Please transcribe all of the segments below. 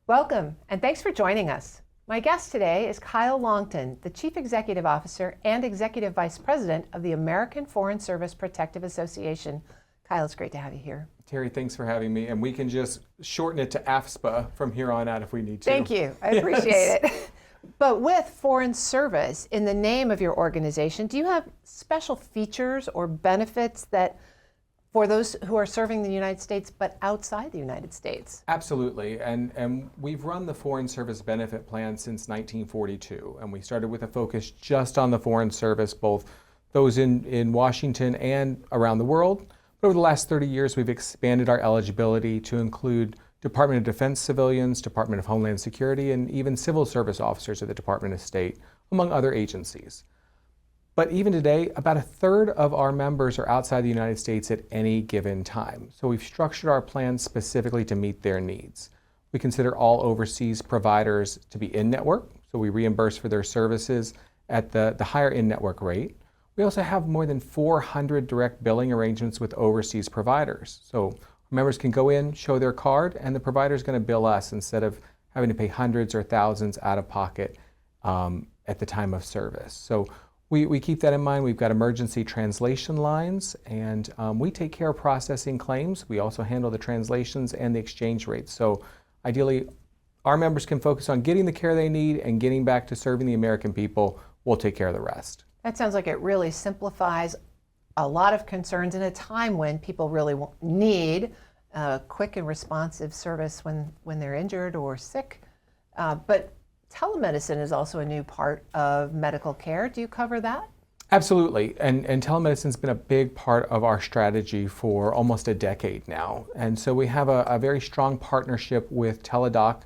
Welcome, and thanks for joining us. My guest today is Kyle Longton, the Chief Executive Officer and Executive Vice President of the American Foreign Service Protective Association. Kyle, it's great to have you here. Terry, thanks for having me, and we can just shorten it to AFSPA from here on out if we need to. Thank you. I appreciate it. But with Foreign Service in the name of your organization, do you have special features or benefits that for those who are serving the United States but outside the United States? Absolutely, and we've run the Foreign Service Benefit Plan since 1942, and we started with a focus just on the Foreign Service, both those in Washington and around the world. But over the last 30 years, we've expanded our eligibility to include Department of Defense civilians, Department of Homeland Security, and even civil service officers of the Department of State, among other agencies. But even today, about a third of our members are outside the United States at any given time. So we've structured our plans specifically to meet their needs. We consider all overseas providers to be in-network, so we reimburse for their services at the higher in-network rate. We also have more than 400 direct billing arrangements with overseas providers. So members can go in, show their card, and the provider is going to bill us instead of having to pay hundreds or thousands out of pocket at the time of service. So we keep that in mind. We've got emergency translation lines, and we take care of processing claims. We also handle the translations and the exchange rates. So ideally, our members can focus on getting the care they need and getting back to serving the American people. We'll take care of the rest. That sounds like it really simplifies a lot of concerns in a time when people really need quick and responsive service when they're injured or sick. But telemedicine is also a new part of medical care. Do you cover that? Absolutely, and telemedicine's been a big part of our strategy for almost a decade now. And so we have a very strong partnership with Teladoc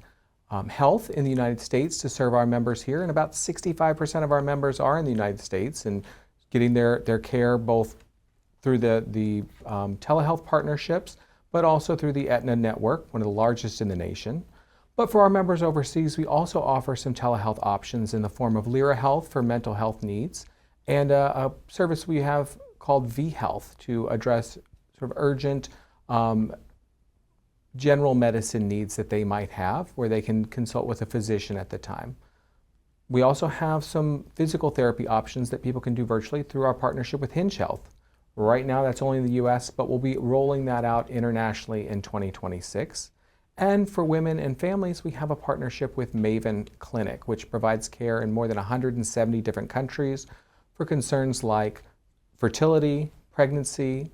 Health in the United States to serve our members here, and about 65% of our members are in the United States and getting their care both through the telehealth partnerships, but also through the Aetna network, one of the largest in the nation. But for our members overseas, we also offer some telehealth options in the form of Lyra Health for mental health needs, and a service we have called V-Health to address sort of urgent general medicine needs that they might have, where they can consult with a physician at the time. We also have some physical therapy options that people can do virtually through our partnership with Hinge Health. Right now that's only in the US, but we'll be rolling that out internationally in 2026. And for women and families, we have a partnership with Maven Clinic, which provides care in more than 170 different countries for concerns like fertility, pregnancy,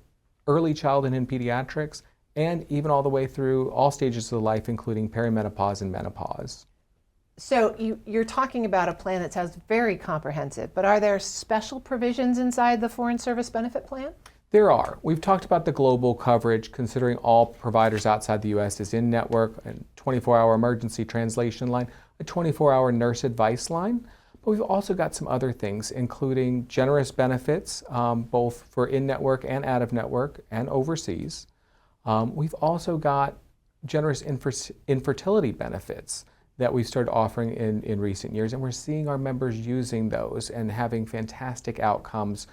early childhood and pediatrics, and even all the way through all stages of life, including perimenopause and menopause. So you're talking about a plan that sounds very comprehensive, but are there special provisions inside the Foreign Service Benefit Plan? There are. We've talked about the global coverage, considering all providers outside the U.S. is in-network, a 24-hour emergency translation line, a 24-hour nurse advice line. But we've also got some other things, including generous benefits, both for in-network and out-of-network and overseas. We've also got generous infertility benefits that we've started offering in recent years, and we're seeing our members using those and having fantastic outcomes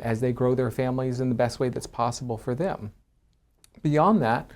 as they grow their families in the best way that's possible for them. Beyond that,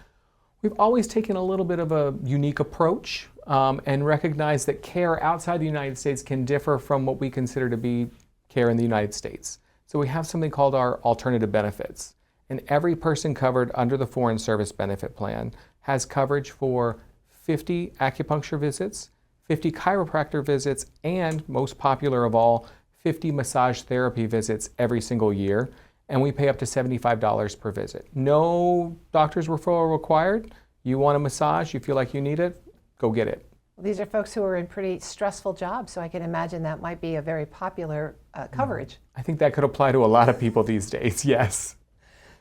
we've always taken a little bit of a unique approach and recognized that care outside the United States can differ from what we consider to be care in the United States. So we have something called our alternative benefits. And every person covered under the Foreign Service Benefit Plan has coverage for 50 acupuncture visits, 50 chiropractor visits, and most popular of all, 50 massage therapy visits every single year. And we pay up to $75 per visit. No doctor's referral required. You want a massage, you feel like you need it, go get it. Well, these are folks who are in pretty stressful jobs, so I can imagine that might be a very popular coverage. I think that could apply to a lot of people these days, yes.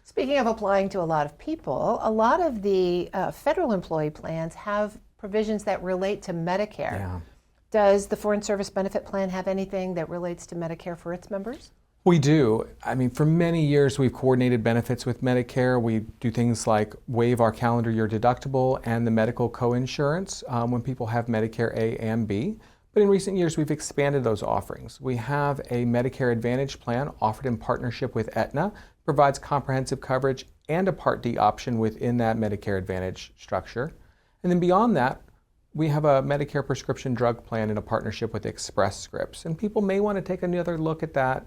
Speaking of applying to a lot of people, a lot of the federal employee plans have provisions that relate to Medicare. Yeah. Does the Foreign Service Benefit Plan have anything that relates to Medicare for its members? We do. I mean, for many years we've coordinated benefits with Medicare. We do things like waive our calendar year deductible and the medical co-insurance when people have Medicare A and B. But in recent years we've expanded those offerings. We have a Medicare Advantage plan offered in partnership with Aetna, provides comprehensive coverage and a Part D option within that Medicare Advantage structure. And then beyond that, we have a Medicare prescription drug plan in a partnership with Express Scripts, and people may want to take another look at that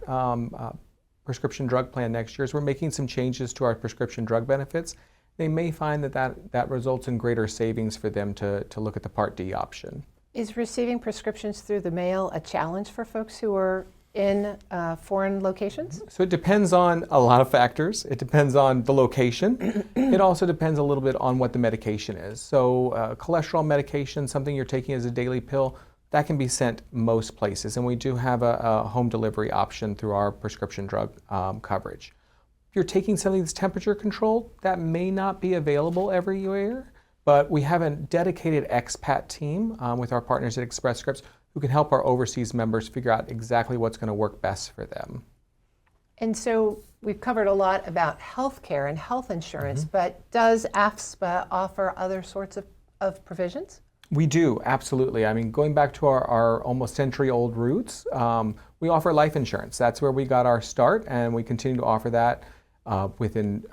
prescription drug plan next year as we're making some changes to our prescription drug benefits. They may find that results in greater savings for them to look at the Part D option. Is receiving prescriptions through the mail a challenge for folks who are in foreign locations? So it depends on a lot of factors. It depends on the location. It also depends a little bit on what the medication is. So cholesterol medication, something you're taking as a daily pill, that can be sent most places. And we do have a home delivery option through our prescription drug coverage. If you're taking something that's temperature controlled, that may not be available everywhere, but we have a dedicated expat team with our partners at Express Scripts who can help our overseas members figure out exactly what's going to work best for them. And so we've covered a lot about healthcare and health insurance, but does AFSPA offer other sorts of provisions? We do, absolutely. I mean, going back to our almost century-old roots, we offer life insurance. That's where we got our start, and we continue to offer that within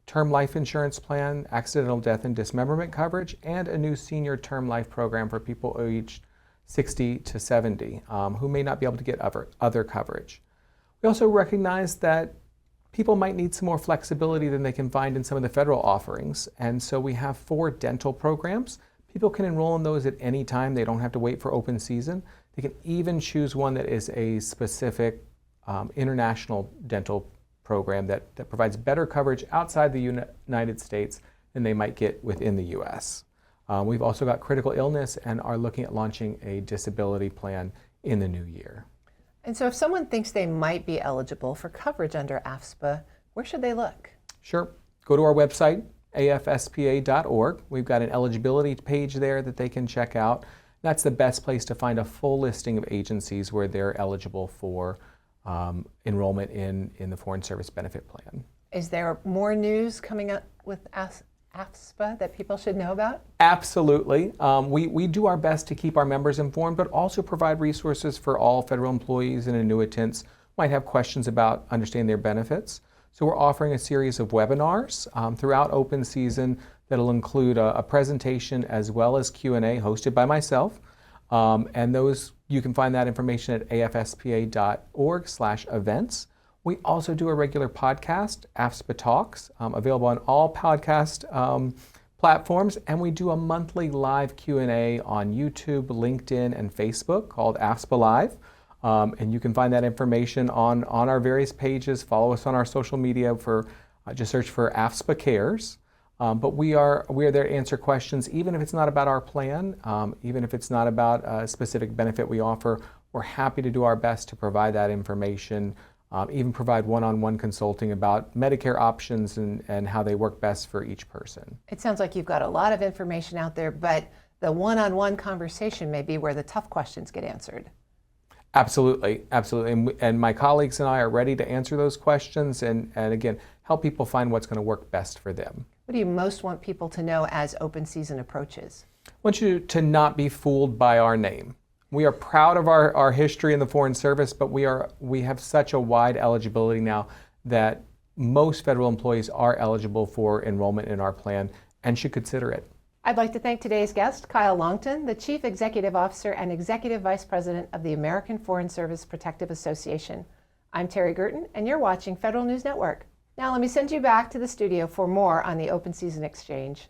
term life insurance plan, accidental death and dismemberment coverage, and a new senior term life program for people aged 60 to 70 who may not be able to get other coverage. We also recognize that people might need some more flexibility than they can find in some of the federal offerings, and so we have 4 dental programs. People can enroll in those at any time. They don't have to wait for open season. They can even choose one that is a specific international dental program that provides better coverage outside the United States than they might get within the U.S. We've also got critical illness and are looking at launching a disability plan in the new year. And so if someone thinks they might be eligible for coverage under AFSPA, where should they look? Sure. Go to our website, afspa.org. We've got an eligibility page there that they can check out. That's the best place to find a full listing of agencies where they're eligible for enrollment in the Foreign Service Benefit Plan. Is there more news coming up with AFSPA that people should know about? Absolutely. We do our best to keep our members informed, but also provide resources for all federal employees and annuitants who might have questions about understanding their benefits. So we're offering a series of webinars throughout open season that'll include a presentation as well as Q&A hosted by myself. And those, you can find that information at afspa.org/events. We also do a regular podcast, AFSPA Talks, available on all podcast platforms, and we do a monthly live Q&A on YouTube, LinkedIn, and Facebook called AFSPA Live. And you can find that information on our various pages. Follow us on our social media just search for AFSPA Cares. But we are there to answer questions, even if it's not about our plan, even if it's not about a specific benefit we offer. We're happy to do our best to provide that information, even provide one-on-one consulting about Medicare options and how they work best for each person. It sounds like you've got a lot of information out there, but the one-on-one conversation may be where the tough questions get answered. Absolutely, absolutely. And my colleagues and I are ready to answer those questions and again, help people find what's going to work best for them. What do you most want people to know as open season approaches? I want you to not be fooled by our name. We are proud of our history in the Foreign Service, but we have such a wide eligibility now that most federal employees are eligible for enrollment in our plan and should consider it. I'd like to thank today's guest, Kyle Longton, the Chief Executive Officer and Executive Vice President of the American Foreign Service Protective Association. I'm Terry Gerton, and you're watching Federal News Network. Now let me send you back to the studio for more on the Open Season Exchange.